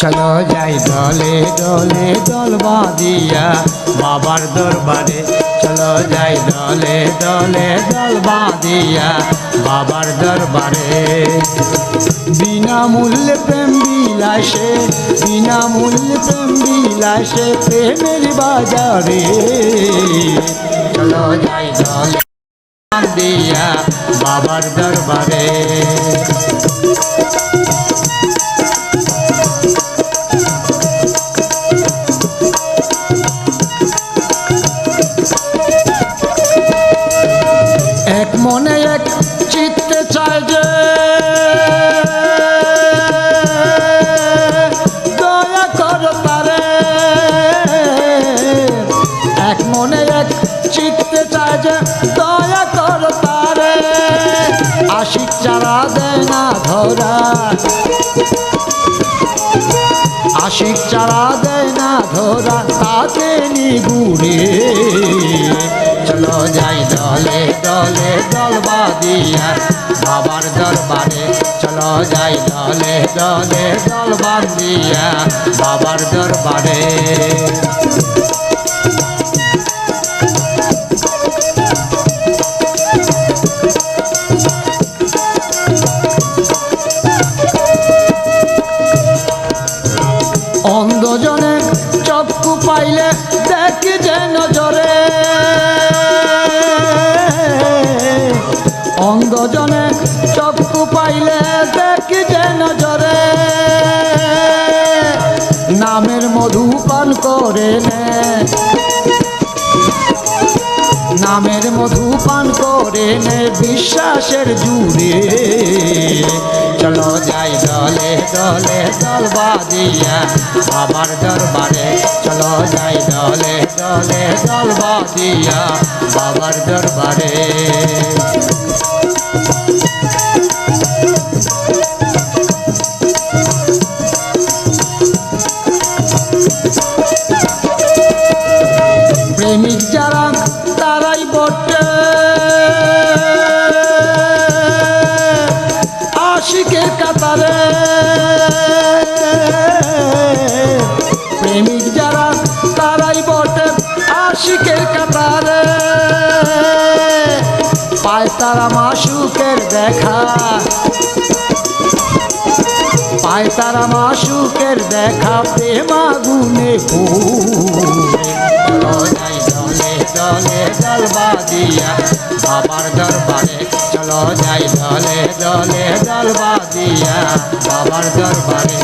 চলো যাই দলে দলে দল বাঁধিয়া বাবার দরবারে চলো যাই দলে দলে দল বাঁধিয়া বাবার দরবারে বিনামূল্যে প্রেম বিলাসে বিনামূল্যে প্রেম বিলাসে প্রেমের বাজারে চলো যাই দলে বাঁধিয়া বাবার দরবারে এক মনে এক চিত্তে চায় যে দয়া করো তারে এক মনে এক চিত্তে চায় যে দয়া করো তারে আশিক চারা দেয় না ধরা আশিক চারা দেয় না ধরা তাকে নিগুড়ে চলো যাই দলে দলে দল বাঁধিয়া বাবার দরবারে চলো যাই দলে দলে দল বাঁধিয়া বাবার দরবারে অন্ধজনে চক্ষু পাইলে দেখি যে নজরে অন্ধজনে চক্ষু পাইলে দেখি যে নজরে নামের মধু পান করে নে নামের মধু পান করে নে বিশ্বাসের জুড়ে চলো যাই দলে দলে দল বাঁধিয়া বাবার দরবারে চলো যাই দলে দলে দল বাঁধিয়া বাবার দরবারে প্রেমিক যারা তারাই বটে আশিকের কাতারে প্রেমিক যারা তারাই বটে আশিকের কাতারে পায় তারা মাশুকের দেখা পায় তারা মাশুকের দেখা প্রেম আগুনে চলো যাই দলে দলে দল বাঁধিয়া বাবার দরবারে চলো যাই দলে দলে দল বাঁধিয়া বাবার দরবারে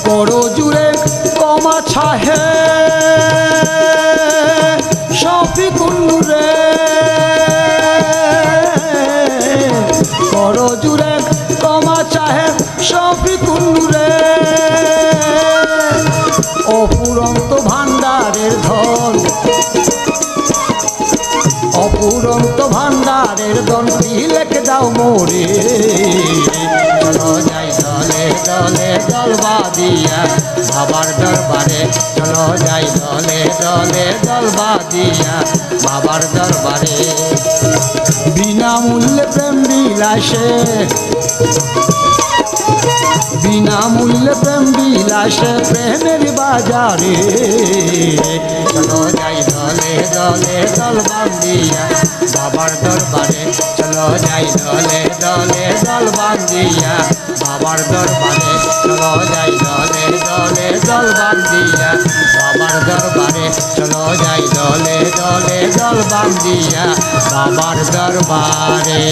করো জুড়ে কমা ছাহে শফিকুন্নুরে করো জুড়ে কমা চাহে শফিকুন্নুরে অপুরন্ত ভান্ডারের ধন অপুরন্ত ভান্ডারের ধন তিলেক দাও মোরে চলো যাই দলে দলে দল বাঁধিয়া বাবার দরবারে চলো যাই দলে দলে দল বাঁধিয়া বাবার দরবারে বিনামূল্যে প্রেম বিলাসে বিনামূল্যে প্রেম বিলাসে প্রেমের বাজারে চলো যাই দলে দলে দল বাঁধিয়া বাবার দরবারে চলো যাই দলে দলে দল বাঁধিয়া বাবার দরবারে চলো যাই দলে দলে দল বাঁধিয়া বাবার দরবারে চলো যাই দলে দলে দল বাঁধিয়া বাবার দরবারে